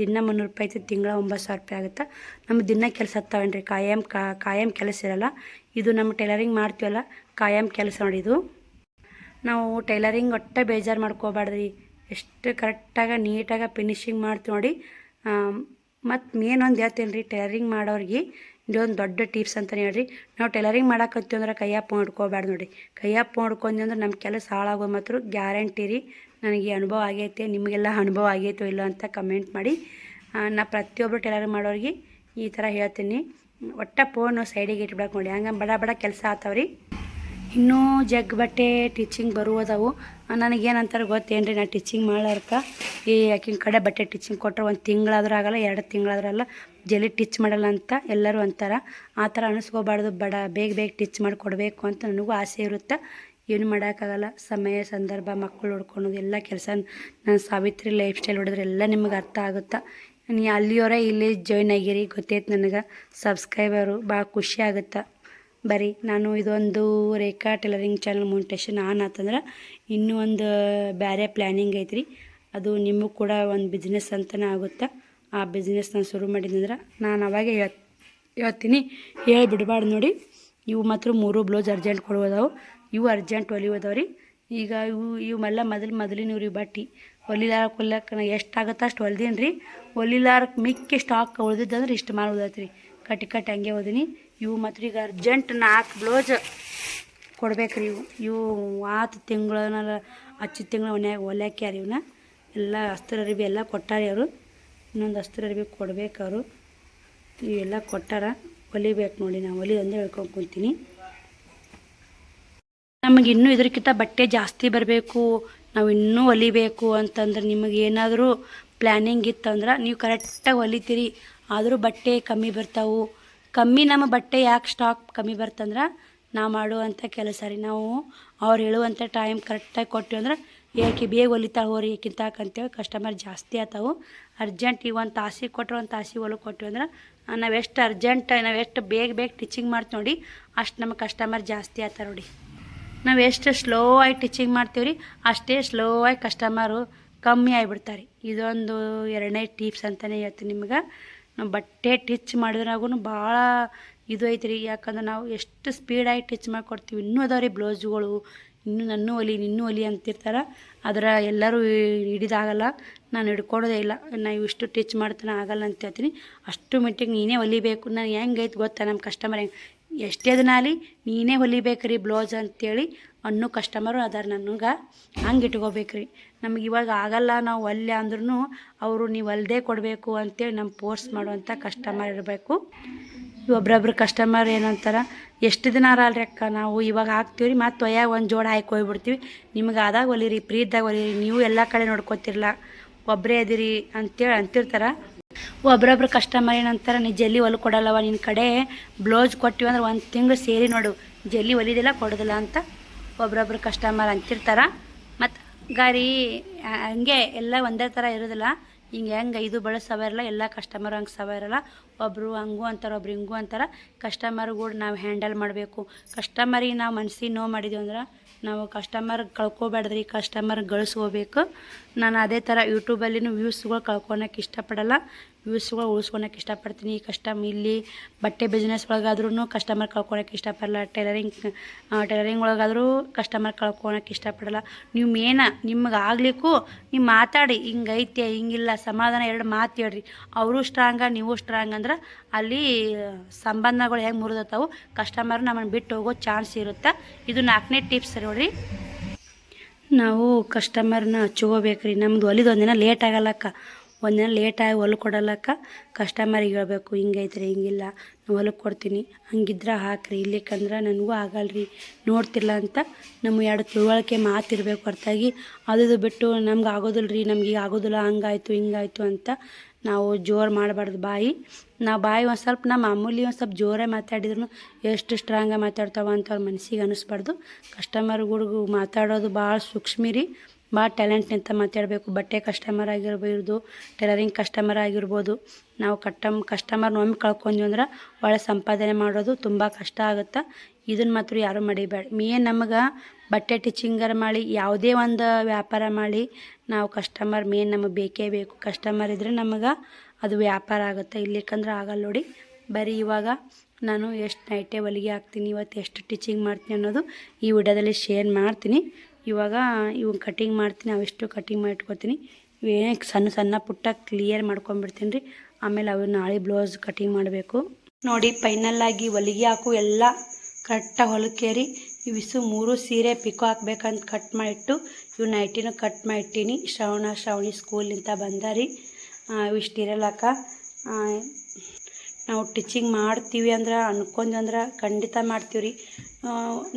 Speaker 1: ದಿನ 300 ರೂಪಾಯಿ ಐತಿ, ತಿಂಗಳ 9000 ರೂಪಾಯಿ ಆಗುತ್ತೆ. ನಮ್ಮ ದಿನ ಕೆಲಸ ಹತ್ತಾವೇನು ರೀ, ಕಾಯಂ ಕೆಲಸ ಇರಲ್ಲ. ಇದು ನಮ್ಮ ಟೈಲರಿಂಗ್ ಮಾಡ್ತೀವಲ್ಲ ಕಾಯಂ ಕೆಲಸ ನೋಡಿದು. ನಾವು ಟೈಲರಿಂಗ್ ಒಟ್ಟೆ ಬೇಜಾರು ಮಾಡ್ಕೋಬಾರ್ದ್ರಿ. ಎಷ್ಟು ಕರೆಕ್ಟಾಗಿ ನೀಟಾಗಿ ಫಿನಿಶಿಂಗ್ ಮಾಡ್ತೀವಿ ನೋಡಿ. ಮತ್ತು ಮೇನ್ ಒಂದು ಹೇಳ್ತೀನಿ ರೀ, ಟೈಲರಿಂಗ್ ಮಾಡೋರಿಗೆ ಇದೊಂದು ದೊಡ್ಡ ಟಿಪ್ಸ್ ಅಂತಲೇ ಹೇಳ್ರಿ. ನಾವು ಟೈಲರಿಂಗ್ ಮಾಡಾಕತ್ತೀವಿ ಅಂದ್ರೆ ಕೈಯಾಗ ಹಿಡ್ಕೋಬಾರ್ದು ನೋಡಿ. ಕೈಯಾಗ ಹಿಡ್ಕೊಂಡ್ವಿ ಅಂದ್ರೆ ನಮ್ಮ ಕೆಲಸ ಹಾಳಾಗೋ ಮಾತ್ರ ಗ್ಯಾರಂಟಿ ರೀ. ನನಗೆ ಅನುಭವ ಆಗೈತೆ, ನಿಮಗೆಲ್ಲ ಅನುಭವ ಆಗೈತೋ ಇಲ್ಲ ಅಂತ ಕಮೆಂಟ್ ಮಾಡಿ. ನಾ ಪ್ರತಿಯೊಬ್ಬರು ಟೈಲರಿಂಗ್ ಮಾಡೋರಿಗೆ ಈ ಥರ ಹೇಳ್ತೀನಿ, ಒಟ್ಟ ಫೋನು ಸೈಡಿಗೆ ಇಟ್ಬಿಡಕ್ಕೆ ನೋಡಿ, ಹಂಗೆ ಬಡ ಬಡ ಕೆಲಸ ಆತಾವ್ರಿ. ಇನ್ನೂ ಜಗ್ ಬಟ್ಟೆ ಟಿಚಿಂಗ್ ಬರುವುದವು. ನನಗೇನಂತಾರೆ ಗೊತ್ತೇನ್ರಿ, ನಾ ಟಿಚಿಂಗ್ ಮಾಡ್ಲಾರ್ಕ ಈ ಆಕಿನ ಕಡೆ ಬಟ್ಟೆ ಟಿಚಿಂಗ್ ಕೊಟ್ಟರೆ 1 ತಿಂಗಳಾದ್ರೂ ಆಗಲ್ಲ, 2 ತಿಂಗಳಾದ್ರಲ್ಲ, ಜಲ್ದಿ ಟಿಚ್ ಮಾಡಲ್ಲ ಅಂತ ಎಲ್ಲರೂ ಅಂತಾರೆ. ಆ ಥರ ಅನಿಸ್ಕೋಬಾರ್ದು, ಬೇಗ ಬೇಗ ಟಿಚ್ ಮಾಡಿ ಕೊಡಬೇಕು ಅಂತ ನನಗೂ ಆಸೆ ಇರುತ್ತೆ. ಏನು ಮಾಡೋಕ್ಕಾಗಲ್ಲ, ಸಮಯ ಸಂದರ್ಭ, ಮಕ್ಕಳು ನೋಡ್ಕೊಳೋದು ಎಲ್ಲ ಕೆಲಸ. ನಾನು ಸಾವಿತ್ರಿ ಲೈಫ್ ಸ್ಟೈಲ್ ಹೊಡೆದ್ರೆ ಎಲ್ಲ ನಿಮ್ಗೆ ಅರ್ಥ ಆಗುತ್ತೆ. ನೀ ಅಲ್ಲಿಯವರೇ ಇಲ್ಲಿ ಜಾಯ್ನ್ ಆಗಿರಿ, ಗೊತ್ತೈತೆ ನನಗೆ ಸಬ್ಸ್ಕ್ರೈಬರು, ಭಾಳ ಖುಷಿ ಆಗುತ್ತೆ. ಬರೀ ನಾನು ಇದೊಂದು ರೇಖಾ ಟೈಲರಿಂಗ್ ಚಾನಲ್ ಮೋನಿಟೇಷನ್ ಆನ್ ಆತಂದ್ರೆ ಇನ್ನೂ ಒಂದು ಬೇರೆ ಪ್ಲ್ಯಾನಿಂಗ್ ಐತ್ರಿ. ಅದು ನಿಮಗೂ ಕೂಡ ಒಂದು ಬಿಸ್ನೆಸ್ ಅಂತಲೇ ಆಗುತ್ತೆ. ಆ ಬಿಸ್ನೆಸ್ ನಾನು ಶುರು ಮಾಡಿದಂದ್ರೆ ನಾನು ಅವಾಗೆ ಹೇಳ್ತೀನಿ, ಹೇಳ್ಬಿಡ್ಬಾರ್ದು ನೋಡಿ. ಇವು ಮಾತ್ರ 3 ಬ್ಲೌಸ್ ಅರ್ಜೆಂಟ್ ಕೊಡುವುದಾವು, ಇವು ಅರ್ಜೆಂಟ್ ಹೊಲಿಯೋದವ್ರಿ. ಈಗ ಇವೆಲ್ಲ ಮೊದಲಿನ ಇವ್ರಿ ಬಟ್ಟೆ ಹೊಲಿಲಾರಕ್ಕೆ ನಾ ಎಷ್ಟಾಗುತ್ತೆ ಅಷ್ಟು ಹೊಲ್ದೀನಿ ರೀ. ಹೊಲಿಲಾರಕ್ಕೆ ಮಿಕ್ಕಿ ಸ್ಟಾಕ್ ಉಳ್ದಿದ್ದಂದ್ರೆ ಇಷ್ಟು ಮಾಡೋದೈತೆ ರೀ, ಕಟ್ಟಿ ಹಂಗೆ ಹೋದೀನಿ. ಇವು ಮಾತ್ರ ಈಗ ಅರ್ಜೆಂಟ್ 4 ಬ್ಲೌಸ್ ಕೊಡ್ಬೇಕ್ರಿ. ಇವು ಆತು ತಿಂಗಳನ್ನ ಹಚ್ಚಿದ ತಿಂಗಳು ಹೊಲ್ಯಾಕ್ಯಾರ. ಇವನ್ನ ಎಲ್ಲ ಅಸ್ತ್ರ ಅರಿವಿ ಎಲ್ಲ ಕೊಟ್ಟಾರ ಅವರು. ಇನ್ನೊಂದು ಅಸ್ತ್ರ ಅರಿವಿ ಕೊಡ್ಬೇಕು ಅವರು. ಇವೆಲ್ಲ ಕೊಟ್ಟಾರ, ಹೊಲಿಬೇಕು ನೋಡಿ. ನಾನು ಹೊಲಿದೊಂದೇ ಹೇಳ್ಕೊಂಡು ಕುಂತೀನಿ. ನಮಗೆ ಇನ್ನೂ ಇದಕ್ಕಿಂತ ಬಟ್ಟೆ ಜಾಸ್ತಿ ಬರಬೇಕು, ನಾವು ಇನ್ನೂ ಹೊಲಿಬೇಕು ಅಂತಂದ್ರೆ ನಿಮಗೆ ಏನಾದರೂ ಪ್ಲ್ಯಾನಿಂಗ್ ಇತ್ತಂದ್ರೆ ನೀವು ಕರೆಕ್ಟಾಗಿ ಹೊಲಿತೀರಿ, ಆದರೂ ಬಟ್ಟೆ ಕಮ್ಮಿ ಬರ್ತಾವೆ. ನಮ್ಮ ಬಟ್ಟೆ ಯಾಕೆ ಸ್ಟಾಕ್ ಕಮ್ಮಿ ಬರ್ತಂದ್ರೆ ನಾವು ಮಾಡುವಂಥ ಕೆಲಸ ರೀ. ನಾವು ಅವ್ರು ಹೇಳುವಂಥ ಟೈಮ್ ಕರೆಕ್ಟಾಗಿ ಕೊಟ್ಟಿವಿ ಅಂದ್ರೆ ಏಕೆ ಬೇಗ ಹೊಲಿತಾಳೆ ಹೋರಿ ಏಕಿಂತಾಕಂತೇಳಿ ಕಸ್ಟಮರ್ ಜಾಸ್ತಿ ಆತಾವೆ. ಅರ್ಜೆಂಟ್ ಈಗ 1 ತಾಸಿಗೆ ಕೊಟ್ಟರೆ 1 ತಾಸಿಗೆ ಹೊಲಕ್ಕೆ ಕೊಟ್ಟಿವಿ ಅಂದ್ರೆ ನಾವು ಎಷ್ಟು ಅರ್ಜೆಂಟ್, ನಾವು ಎಷ್ಟು ಬೇಗ ಟೀಚಿಂಗ್ ಮಾಡ್ತೀವಿ ನೋಡಿ, ಅಷ್ಟು ನಮ್ಮ ಕಸ್ಟಮರ್ ಜಾಸ್ತಿ ಆತಾರೆ ನೋಡಿ. ನಾವು ಎಷ್ಟು ಸ್ಲೋ ಆಗಿ ಟೀಚಿಂಗ್ ಮಾಡ್ತೀವಿ ರೀ, ಅಷ್ಟೇ ಸ್ಲೋ ಆಗಿ ಕಸ್ಟಮರು ಕಮ್ಮಿ ಆಗಿಬಿಡ್ತಾರೆ. ಇದೊಂದು 2ನೇ ಟಿಪ್ಸ್ ಅಂತಲೇ ಹೇಳ್ತೀನಿ ನಿಮ್ಗೆ. ನಾವು ಬಟ್ಟೆ ಟಿಚ್ ಮಾಡಿದ್ರಾಗೂ ಭಾಳ ಇದು ಐತ್ರಿ. ಯಾಕಂದ್ರೆ ನಾವು ಎಷ್ಟು ಸ್ಪೀಡಾಗಿ ಟಿಚ್ ಮಾಡಿಕೊಡ್ತೀವಿ. ಇನ್ನೂ ಅದಾವೆ ರೀ ಬ್ಲೌಸ್ಗಳು, ಇನ್ನೂ ಹೊಲಿ ಅಂತಿರ್ತಾರೆ. ಅದರ ಎಲ್ಲರೂ ಹಿಡಿದಾಗಲ್ಲ, ನಾನು ಹಿಡ್ಕೊಡೋದೇ ಇಲ್ಲ. ನಾವು ಇಷ್ಟು ಟಿಚ್ ಮಾಡ್ತಾನೆ ಆಗಲ್ಲ ಅಂತ ಹೇಳ್ತೀನಿ. ಅಷ್ಟು ಮಟ್ಟಿಗೆ ನೀನೇ ಹೊಲಿಬೇಕು. ನಾನು ಹೆಂಗೈತೆ ಗೊತ್ತಾ, ನಮ್ಮ ಕಸ್ಟಮರ್ ಎಷ್ಟೇ ದಿನ ಆಗಲಿ ನೀನೇ ಹೊಲಿಬೇಕು ರೀ ಬ್ಲೌಸ್ ಅಂತೇಳಿ ಅನ್ನೋ ಕಸ್ಟಮರು ಅದಾರ ನನಗೆ. ಹಂಗೆ ಇಟ್ಕೋಬೇಕು ರೀ. ನಮ್ಗೆ ಇವಾಗ ಆಗಲ್ಲ, ನಾವು ಒಲ್ಲೆ ಅಂದ್ರೂ ಅವರು ನೀವು ಹೊಲ್ದೇ ಕೊಡಬೇಕು ಅಂತೇಳಿ ನಮ್ಮ ಫೋರ್ಸ್ ಮಾಡುವಂಥ ಕಸ್ಟಮರ್ ಇರಬೇಕು. ಒಬ್ರೊಬ್ರು ಕಸ್ಟಮರ್ ಏನಂತಾರೆ, ಎಷ್ಟು ದಿನ ಅಲ್ರಿ ಅಕ್ಕ, ನಾವು ಇವಾಗ ಹಾಕ್ತೀವಿ ರೀ, ಮತ್ತು ಒಯ್ಯಾಗ ಒಂದು ಜೋಡ ಹಾಕಿ ಹೋಗ್ಬಿಡ್ತೀವಿ, ನಿಮ್ಗೆ ಆದಾಗ ಹೊಲಿರಿ, ಫ್ರೀದಾಗ ಹೊಲಿರಿ, ನೀವು ಎಲ್ಲ ಕಡೆ ನೋಡ್ಕೊತಿರಲ್ಲ, ಒಬ್ಬರೇ ಅದಿರಿ ಅಂತೇಳಿ ಅಂತಿರ್ತಾರೆ. ಒಬ್ರೊಬ್ರು ಕಸ್ಟಮರ್ ಏನಂತಾರೆ, ನೀ ಜಲ್ದಿ ಹೊಲ್ಕೊಡಲ್ಲವ, ಕೊಡಲ್ಲವ, ನಿನ್ನ ಕಡೆ ಬ್ಲೌಸ್ ಕೊಟ್ಟಿವಿ ಅಂದ್ರೆ 1 ತಿಂಗಳು ಸೇರಿ ನೋಡು, ಜಲ್ದಿ ಹೊಲಿದಿಲ್ಲ ಕೊಡೋದಿಲ್ಲ ಅಂತ ಒಬ್ರೊಬ್ರು ಕಸ್ಟಮರ್ ಅಂತಿರ್ತಾರೆ. ಮತ್ತು ಗಾರಿ ಹಂಗೆ ಎಲ್ಲ ಒಂದೇ ಥರ ಇರೋದಿಲ್ಲ. ಹೆಂಗೆ 5 ಬಳಸ್ ಸವ ಇರಲ್ಲ, ಎಲ್ಲ ಕಸ್ಟಮರ್ ಹಂಗೆ ಸವ ಇರಲ್ಲ. ಒಬ್ಬರು ಹಂಗೂ ಅಂತಾರೆ, ಒಬ್ರು ಹಿಂಗೂ ಅಂತಾರೆ. ಕಸ್ಟಮರ್ಗಳು ನಾವು ಹ್ಯಾಂಡಲ್ ಮಾಡಬೇಕು. ಕಸ್ಟಮರಿಗೆ ನಾವು ಮನ್ಸಿಗೆ ನೋವು ಮಾಡಿದ್ವಿ ಅಂದ್ರೆ ನಾವು ಕಸ್ಟಮರ್ ಕಳ್ಕೊಬೇಡ್ದ್ರಿ, ಕಸ್ಟಮರ್ ಗಳಿಸ್ಕೋಬೇಕು. ನಾನು ಅದೇ ಥರ ಯೂಟ್ಯೂಬಲ್ಲಿನೂ ವ್ಯೂಸ್ಗಳು ಕಳ್ಕೊಳಕ್ಕೆ ಇಷ್ಟಪಡಲ್ಲ, ವ್ಯೂಸ್ಗಳು ಉಳಿಸ್ಕೊಳಕ್ಕೆ ಇಷ್ಟಪಡ್ತೀನಿ. ಇಲ್ಲಿ ಬಟ್ಟೆ ಬಿಸ್ನೆಸ್ ಒಳಗಾದ್ರೂ ಕಸ್ಟಮರ್ ಕಳ್ಕೊಳಕ್ಕೆ ಇಷ್ಟಪಡಲ್ಲ, ಟೈಲರಿಂಗ್ ಒಳಗಾದರೂ ಕಸ್ಟಮರ್ ಕಳ್ಕೊಳಕ್ಕೆ ಇಷ್ಟಪಡಲ್ಲ. ನೀವು ನಿಮ್ಗೆ ಆಗ್ಲಿಕ್ಕೂ ನೀವು ಮಾತಾಡಿ, ಹಿಂಗೈತೆ ಹಿಂಗಿಲ್ಲ ಸಮಾಧಾನ 2 ಮಾತು ಹೇಳ್ರಿ. ಅವರು ಸ್ಟ್ರಾಂಗ, ನೀವು ಸ್ಟ್ರಾಂಗ್ ಅಂದ್ರೆ ಅಲ್ಲಿ ಸಂಬಂಧಗಳು ಹೆಂಗೆ ಮುರಿದತ್ತಾವು, ಕಸ್ಟಮರ್ ನಮ್ಮನ್ನು ಬಿಟ್ಟು ಹೋಗೋ ಚಾನ್ಸ್ ಇರುತ್ತೆ. ಇದು 4ನೇ ಟಿಪ್ಸ್ ನೋಡ್ರಿ. ನಾವು ಕಸ್ಟಮರ್ನ ಹಚ್ಕೋಬೇಕು ರೀ. ನಮ್ದು ಹೊಲಿದೊಂದಿನ ಲೇಟ್ ಆಗಲ್ಲಕ್ಕ, ಒಂದಿನ ಲೇಟಾಗಿ ಹೊಲ್ಗೆ ಕೊಡಲ್ಲಕ್ಕ ಕಸ್ಟಮರಿಗೆ ಹೇಳ್ಬೇಕು, ಹಿಂಗೈತ್ರಿ ಹಿಂಗಿಲ್ಲ ನಾವು ಹೊಲಕ್ಕೆ ಕೊಡ್ತೀನಿ, ಹಂಗಿದ್ರೆ ಹಾಕ್ರಿ, ಇಲ್ಲಿಕ್ಕಂದ್ರೆ ನನಗೂ ಆಗಲ್ರಿ ನೋಡ್ತಿಲ್ಲ ಅಂತ ನಮ್ಮ 2 ತಿಳುವಳಿಕೆ ಮಾತಿರ್ಬೇಕು ಹೊರತಾಗಿ ಅದು ಬಿಟ್ಟು ನಮ್ಗೆ ಆಗೋದಿಲ್ಲ ರೀ, ನಮ್ಗೆ ಈಗ ಆಗೋದಿಲ್ಲ, ಹಂಗಾಯ್ತು ಹಿಂಗಾಯ್ತು ಅಂತ ನಾವು ಜೋರು ಮಾಡಬಾರ್ದು ಬಾಯಿ. ನಾವು ಬಾಯಿ ಒಂದು ಸ್ವಲ್ಪ ನಮ್ಮ ಮಾಮೂಲಿ ಒಂದು ಸ್ವಲ್ಪ ಜೋರೇ ಮಾತಾಡಿದ್ರು ಎಷ್ಟು ಸ್ಟ್ರಾಂಗಾಗಿ ಮಾತಾಡ್ತಾವ ಅಂತ ಅವ್ರ ಮನಸ್ಸಿಗೆ ಅನ್ನಿಸ್ಬಾರ್ದು. ಕಸ್ಟಮರ್ಗಳಿಗೂ ಮಾತಾಡೋದು ಭಾಳ ಸೂಕ್ಷ್ಮ ರೀ, ಭಾಳ ಟ್ಯಾಲೆಂಟ್ನಿಂದ ಮಾತಾಡಬೇಕು. ಬಟ್ಟೆ ಕಸ್ಟಮರ್ ಆಗಿರ್ಬೋದು, ಟೈಲರಿಂಗ್ ಕಸ್ಟಮರ್ ಆಗಿರ್ಬೋದು. ನಾವು ಕಸ್ಟಮರ್ ಒಮ್ಮೆ ಕಳ್ಕೊಂಡ್ವಿ ಅಂದ್ರೆ ಒಳ್ಳೆ ಸಂಪಾದನೆ ಮಾಡೋದು ತುಂಬ ಕಷ್ಟ ಆಗುತ್ತೆ. ಇದನ್ನು ಮಾತ್ರ ಯಾರೂ ಮಡಿಬೇಡ. ನಮಗೆ ಬಟ್ಟೆ ಟಿಚಿಂಗರ್ ಮಾಡಿ ಯಾವುದೇ ಒಂದು ವ್ಯಾಪಾರ ಮಾಡಿ ನಾವು ಕಸ್ಟಮರ್ ನಮಗೆ ಬೇಕೇ ಬೇಕು. ಕಸ್ಟಮರ್ ಇದ್ದರೆ ನಮಗೆ ಅದು ವ್ಯಾಪಾರ ಆಗುತ್ತೆ, ಇಲ್ಲಿಕ್ಕಂದ್ರೆ ಆಗಲ್ಲ ನೋಡಿ. ಬರೀ ಇವಾಗ ನಾನು ಎಷ್ಟು ನೈಟೇ ಹೊಲಿಗೆ ಹಾಕ್ತೀನಿ, ಇವತ್ತು ಎಷ್ಟು ಟಿಚಿಂಗ್ ಮಾಡ್ತೀನಿ ಅನ್ನೋದು ಈ ವಿಡಿಯೋದಲ್ಲಿ ಶೇರ್ ಮಾಡ್ತೀನಿ. ಇವಾಗ ಕಟಿಂಗ್ ಮಾಡ್ತೀನಿ, ಅವಿಷ್ಟು ಕಟಿಂಗ್ ಮಾಡಿ ಇಟ್ಕೊತೀನಿ. ಇವೇನೇ ಸಣ್ಣ ಪುಟ್ಟ ಕ್ಲಿಯರ್ ಮಾಡ್ಕೊಂಡ್ಬಿಡ್ತೀನಿ ರೀ. ಆಮೇಲೆ ಅವು ನಾಳೆ ಬ್ಲೌಸ್ ಕಟಿಂಗ್ ಮಾಡಬೇಕು ನೋಡಿ. ಫೈನಲ್ಲಾಗಿ ಹೊಲಿಗೆ ಹಾಕು ಎಲ್ಲ ಕರೆಕ್ಟಾಗಿ ಹೊಲಕ್ಕೇರಿ ಇವಿಸು 3 ಸೀರೆ ಪಿಕೋ ಹಾಕ್ಬೇಕಂತ ಕಟ್ ಮಾಡಿಟ್ಟು ಇವು ನೈಟಿನೂ ಕಟ್ ಮಾಡಿಟ್ಟೀನಿ. ಶ್ರಾವಣಿ ಸ್ಕೂಲಿಂದ ಬಂದಾರಿ. ಇಷ್ಟಿರಲಕ್ಕ ನಾವು ಟಿಚಿಂಗ್ ಮಾಡ್ತೀವಿ ಅಂದ್ರೆ ಅನ್ಕೊಂಡ್ರೆ ಖಂಡಿತ ಮಾಡ್ತೀವಿ ರೀ.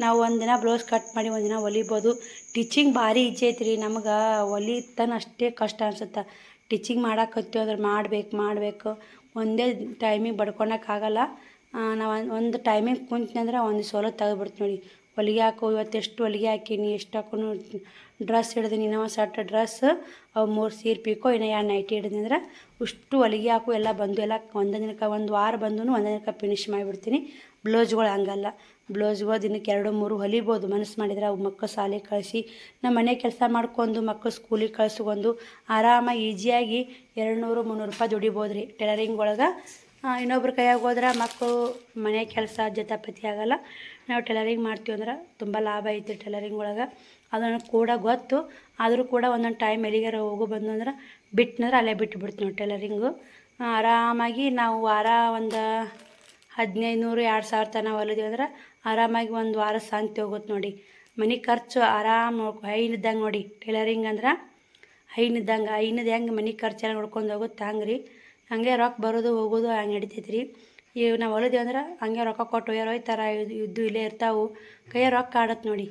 Speaker 1: ನಾವು ಒಂದಿನ ಬ್ಲೌಸ್ ಕಟ್ ಮಾಡಿ ಒಂದಿನ ಹೊಲಿಬೋದು. ಟಿಚಿಂಗ್ ಭಾರಿ ಈಜಿ ಐತಿ ರೀ. ನಮ್ಗೆ ಹೊಲಿತಾನ ಅಷ್ಟೇ ಕಷ್ಟ ಅನ್ಸುತ್ತೆ. ಟಿಚಿಂಗ್ ಮಾಡಾಕತ್ತೀವಿ ಅಂದ್ರೆ ಮಾಡಬೇಕು ಒಂದೇ ಟೈಮಿಗೆ ಬಡ್ಕೊಳಕ್ಕಾಗಲ್ಲ. ನಾವು ಒಂದು ಟೈಮಿಗೆ ಕುಂತ್ನಂದ್ರೆ ಒಂದು ಸೋಲ ತೆಗೆದ್ಬಿಡ್ತೀನಿ ನೋಡಿ. ಹೊಲಿಗೆ ಹಾಕು ಇವತ್ತು ಎಷ್ಟು ಹೊಲಿಗೆ ಹಾಕೀನಿ, ಎಷ್ಟು ಹಾಕೋನು ಡ್ರೆಸ್ ಹಿಡ್ದೀನಿ. ಇನ್ನೂ ಒಂದು ಸೆಟ್ ಡ್ರೆಸ್, ಅವು 3 ಸೀರೆ ಪಿಕೋ, ಇನ್ನೂ 2 ನೈಟಿ ಹಿಡಿದ್ನಿ ಅಂದ್ರೆ ಅಷ್ಟು ಹೊಲಿಗೆ ಹಾಕು ಎಲ್ಲ ಬಂದು ಎಲ್ಲ ಒಂದೇ ದಿನಕ್ಕೆ ಒಂದು ವಾರ ಬಂದು ಒಂದೇ ದಿನಕ್ಕೆ ಫಿನಿಶ್ ಮಾಡಿಬಿಡ್ತೀನಿ. ಬ್ಲೌಸ್ಗಳು ಹಂಗಲ್ಲ. ಬ್ಲೌಸ್ಗಳು ದಿನಕ್ಕೆ 2-3 ಹೊಲಿಬೋದು ಮನಸ್ಸು ಮಾಡಿದ್ರೆ. ಅವು ಮಕ್ಕಳು ಶಾಲೆಗೆ ಕಳಿಸಿ ನಮ್ಮ ಮನೆ ಕೆಲಸ ಮಾಡ್ಕೊಂಡು ಮಕ್ಕಳು ಸ್ಕೂಲಿಗೆ ಕಳಿಸ್ಕೊಂಡು ಆರಾಮಾಗಿ ಈಜಿಯಾಗಿ 200-300 ರೂಪಾಯಿ ದುಡಿಬೋದು ರೀ ಟೈಲರಿಂಗ್ ಒಳಗೆ. ಇನ್ನೊಬ್ರ ಕೈಯಾಗ ಹೋದ್ರೆ ಮಕ್ಕಳು ಮನೆ ಕೆಲಸ ಜೊತೆಪತಿ ಆಗಲ್ಲ. ನಾವು ಟೈಲರಿಂಗ್ ಮಾಡ್ತೀವಿ ಅಂದ್ರೆ ತುಂಬ ಲಾಭ ಐತಿ ಟೈಲರಿಂಗ್ ಒಳಗೆ. ಅದನ್ನು ಕೂಡ ಗೊತ್ತು. ಆದರೂ ಕೂಡ ಒಂದೊಂದು ಟೈಮ್ ಎಲ್ಲಿಗಾರ ಹೋಗೋ ಬಂದು ಅಂದ್ರೆ ಬಿಟ್ಟನಂದ್ರೆ ಅಲ್ಲೇ ಬಿಟ್ಬಿಡ್ತೀವಿ ನಾವು ಟೈಲರಿಂಗು. ಆರಾಮಾಗಿ ನಾವು ವಾರ ಒಂದು 1500-2000 ತನಕ ಹೊಲಿದೀವಿ ಅಂದ್ರೆ ಆರಾಮಾಗಿ ಒಂದು ವಾರ ಸಂತೆ ಹೋಗುತ್ತೆ ನೋಡಿ. ಮನೆ ಖರ್ಚು ಆರಾಮ ಹೈನಿದ್ದಂಗೆ ನೋಡಿ. ಟೈಲರಿಂಗ್ ಅಂದ್ರೆ ಹೈನದು ಹೆಂಗೆ ಮನೆ ಖರ್ಚೆಲ್ಲ ನೋಡ್ಕೊಂಡು ಹೋಗುತ್ತೆ ಹಂಗೆ ರೀ. ಹಂಗೆ ರೊಕ್ಕ ಬರೋದು ಹೋಗೋದು ಹಂಗೆ ನಡಿತೈತೆ ರೀ. ಈಗ ನಾವು ಹೊಲಿದೀವಿ ಅಂದ್ರೆ ಹಂಗೆ ರೊಕ್ಕ ಕೊಟ್ಟು ಹೋಯ್ತಾರೆ. ಇದ್ದು ಇಲ್ಲೇ ಇರ್ತಾವೆ. ಕೈಯ ರೊಕ್ಕ ಆಡತ್ತೆ ನೋಡಿ.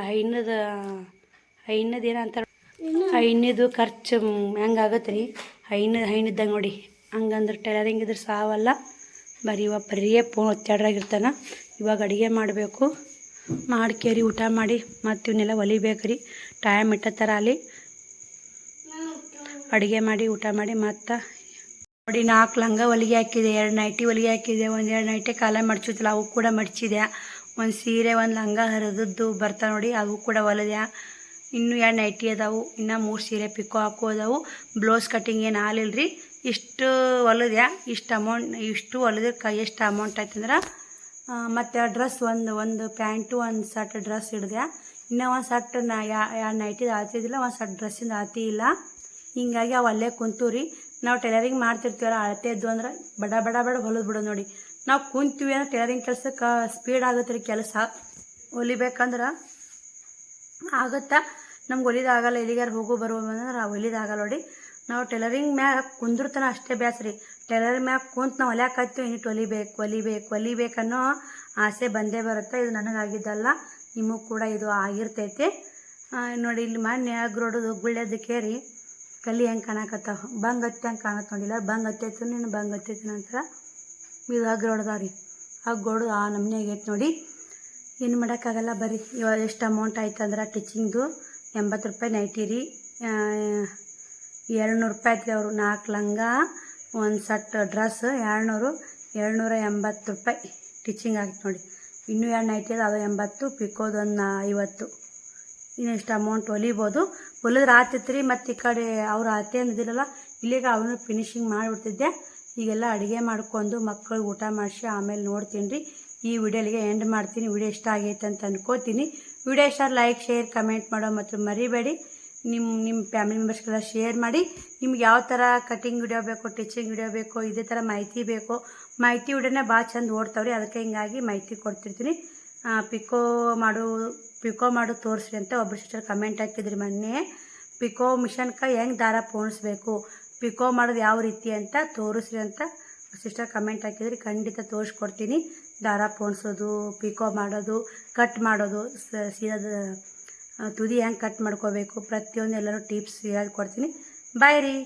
Speaker 1: ಹೈನದು ಏನಂತಾರೆ, ಹೈನದು ಖರ್ಚು ಹೆಂಗಾಗತ್ತೆ ರೀ. ಹೈನಿದ್ದಂಗೆ ನೋಡಿ. ಹಂಗಂದ್ರೆ ಟೈಲರಿಂಗ್ ಇದ್ರೆ ಸಾವಲ್ಲ. ಬರೀ ಫೋನ್ ಒತ್ತಾಡ್ರಾಗಿರ್ತಾನೆ. ಇವಾಗ ಅಡುಗೆ ಮಾಡಬೇಕು. ಮಾಡ್ಕೇರಿ ಊಟ ಮಾಡಿ ಮತ್ತು ಇವನ್ನೆಲ್ಲ ಹೊಲಿಬೇಕು ರೀ. ಟೈಮ್ ಇಟ್ಟತ್ತರ ಅಲ್ಲಿ ಅಡುಗೆ ಮಾಡಿ ಊಟ ಮಾಡಿ ಮತ್ತು ನೋಡಿ 4 ಲಂಗ ಹೊಲಿಗೆ ಹಾಕಿದೆ, 2 ನೈಟಿ ಹೊಲಿಗೆ ಹಾಕಿದೆ, 1-2 ನೈಟಿ ಕಾಲ ಮಡ್ಚಿದ್ದಿಲ್ಲ ಅವು ಕೂಡ ಮಡ್ಚಿದೆ. ಒಂದು ಸೀರೆ, ಒಂದು ಲಂಗ ಹರಿದದ್ದು ಬರ್ತಾವೆ ನೋಡಿ ಅವು ಕೂಡ ಹೊಲಿದೆ. ಇನ್ನೂ 2 ನೈಟಿ ಅದಾವು. ಇನ್ನೂ 3 ಸೀರೆ ಪಿಕೋ ಹಾಕೋ ಅದಾವು. ಬ್ಲೌಸ್ ಕಟ್ಟಿಂಗ್ ಏನು ಆಗಲಿಲ್ಲ ರೀ. ಇಷ್ಟು ಹೊಲಿದೆ. ಇಷ್ಟು ಹೊಲಿದಕ್ಕೆ ಎಷ್ಟು ಅಮೌಂಟ್ ಆಯ್ತಂದ್ರೆ ಮತ್ತು ಡ್ರೆಸ್ ಒಂದು ಪ್ಯಾಂಟು, ಒಂದು ಸೆಟ್ ಡ್ರೆಸ್ ಹಿಡಿದೆ. ಇನ್ನೂ ಒಂದು ಸೆಟ್ 2 ನೈಟಿದು ಆಳ್ತಿದ್ದಿಲ್ಲ, ಒಂದು ಸೆಟ್ ಡ್ರೆಸ್ಸಿಂದ ಆಳ್ತಿ ಇಲ್ಲ. ಹಿಂಗಾಗಿ ಅವು ಅಲ್ಲೇ ಕುಂತು ರೀ. ನಾವು ಟೈಲರಿಂಗ್ ಮಾಡ್ತಿರ್ತೀವಲ್ಲ, ಅಳತೆ ಇದ್ದು ಅಂದ್ರೆ ಬಡ ಹೊಲಿದು ಬಿಡೋದು ನೋಡಿ. ನಾವು ಕುಂತೀವಿ ಅಂದ್ರೆ ಟೈಲರಿಂಗ್ ಕೆಲಸಕ್ಕೆ ಸ್ಪೀಡ್ ಆಗುತ್ತೆ ರೀ. ಕೆಲಸ ಹೊಲಿಬೇಕಂದ್ರೆ ಆಗುತ್ತಾ. ನಮ್ಗೆ ಹೊಲಿದಾಗಲ್ಲ. ಎಲ್ಲಿಗಾರು ಹೋಗೋ ಬರುವಂದ್ರೆ ಹೊಲಿದಾಗಲ್ಲ ನೋಡಿ. ನಾವು ಟೈಲರಿಂಗ್ ಮ್ಯಾಗ ಕುಂದಿರ್ತಾನೆ ಅಷ್ಟೇ ಬ್ಯಾಸ್ರಿ. ಟೈಲರಿಂಗ್ ಮ್ಯಾಗ ಕುಂತು ನಾವು ಹೊಲಿಯಾಕತ್ತೀವಿ ಇನ್ನು ಹೊಲಿಬೇಕನ್ನೋ ಆಸೆ ಬಂದೇ ಬರುತ್ತೆ. ಇದು ನನಗಾಗಿದ್ದಲ್ಲ, ನಿಮಗೂ ಕೂಡ ಇದು ಆಗಿರ್ತೈತೆ ನೋಡಿ. ಇಲ್ಲಿ ಮೊನ್ನೆ ಅಗ್ರೋಡೋದು ಗುಳ್ಳೆದಕ್ಕೆ ರೀ ಕಲ್ಲಿ ಹೆಂಗೆ ಕಾಣಕತ್ತಾವ, ಬಂಗ್ ಹತ್ತಿ ಹಂಗೆ ಕಾಣತ್ತೆ ನೋಡಿಲ್ಲ. ಬಂಗ್ ಹತ್ತೈತು ನೀನು ಬಂಗ್ ಹತ್ತೈತಿ ನಂತರ ಇದು ಅಗ್ರೋಡ್ದಾವ ರೀ. ಅಗ್ಗೋಡು ಆ ನಮ್ನೆ ಆಗೈತೆ ನೋಡಿ. ಏನು ಮಾಡೋಕ್ಕಾಗಲ್ಲ. ಬರೀ ಇವಾಗ ಎಷ್ಟು ಅಮೌಂಟ್ ಆಯ್ತು ಅಂದ್ರೆ ಟಿಚಿಂಗ್ದು 80 ರೂಪಾಯಿ ನೈಟಿ ರೀ. 200 ರೂಪಾಯಿ ಐತ್ರಿ. ಅವರು 4 ಲಂಗ, ಒಂದು ಸೆಟ್ ಡ್ರೆಸ್ 280 ರೂಪಾಯಿ ಟಿಚಿಂಗ್ ಆಗಿತ್ತು ನೋಡಿ. ಇನ್ನೂ 2 ನೈಟಿ ಅದು 80, ಪಿಕೋದು ಒಂದು 50. ಇನ್ನೆಷ್ಟು ಅಮೌಂಟ್ ಹೊಲಿಬೋದು. ಹೊಲಿದ್ರೆ ಆತೈತೆ ರೀ. ಮತ್ತು ಈ ಕಡೆ ಅವ್ರು ಆತೆ ಅಂದಿರಲ್ಲ, ಇಲ್ಲಿಗೆ ಅವನು ಫಿನಿಶಿಂಗ್ ಮಾಡಿಬಿಡ್ತಿದ್ದೆ. ಈಗೆಲ್ಲ ಅಡುಗೆ ಮಾಡ್ಕೊಂಡು ಮಕ್ಕಳಿಗೆ ಊಟ ಮಾಡಿಸಿ ಆಮೇಲೆ ನೋಡ್ತೀನಿ ರೀ. ಈ ವಿಡಿಯೋಲಿಗೆ ಎಂಡ್ ಮಾಡ್ತೀನಿ. ವಿಡಿಯೋ ಇಷ್ಟ ಆಗೈತೆ ಅಂತ ಅನ್ಕೋತೀನಿ. ವಿಡಿಯೋ ಇಷ್ಟ ಲೈಕ್, ಶೇರ್, ಕಮೆಂಟ್ ಮಾಡೋ ಮತ್ತು ಮರಿಬೇಡಿ. ನಿಮ್ಮ ಫ್ಯಾಮಿಲಿ ಮೆಂಬರ್ಸ್ಗೆಲ್ಲ ಶೇರ್ ಮಾಡಿ. ನಿಮ್ಗೆ ಯಾವ ಥರ ಕಟಿಂಗ್ ವಿಡಿಯೋ ಬೇಕು, ಟಿಚಿಂಗ್ ವಿಡಿಯೋ ಬೇಕು, ಇದೇ ಥರ ಮಾಹಿತಿ ಬೇಕು. ಮಾಹಿತಿ ವಿಡಿಯೋನೇ ಭಾಳ ಚಂದ ಓಡ್ತಾವ್ರಿ. ಅದಕ್ಕೆ ಹಿಂಗಾಗಿ ಮಾಹಿತಿ ಕೊಡ್ತಿರ್ತೀನಿ. ಪಿಕೋ ಮಾಡು ತೋರಿಸ್ರಿ ಅಂತ ಒಬ್ಬರು ಸಿಸ್ಟರ್ ಕಮೆಂಟ್ ಹಾಕಿದ್ರಿ ಮೊನ್ನೆ. ಪಿಕೋ ಮಿಷನ್ಗೆ ಹೆಂಗೆ ದಾರ ಪೋಣಿಸ್ಬೇಕು, ಪಿಕೋ ಮಾಡೋದು ಯಾವ ರೀತಿ ಅಂತ ತೋರಿಸ್ರಿ ಅಂತ ಸಿಸ್ಟರ್ ಕಮೆಂಟ್ ಹಾಕಿದ್ರಿ. ಖಂಡಿತ ತೋರಿಸ್ಕೊಡ್ತೀನಿ. ದಾರ ಪೋಣಿಸೋದು, ಪಿಕೋ ಮಾಡೋದು, ಕಟ್ ಮಾಡೋದು, ಸೀದಾದ ತುದಿ ಹೆಂಗೆ ಕಟ್ ಮಾಡ್ಕೋಬೇಕು, ಪ್ರತಿಯೊಂದು ಎಲ್ಲರೂ ಟಿಪ್ಸ್ ಹೇಳ್ಕೊಡ್ತೀನಿ. ಬಾಯ್ ರೀ.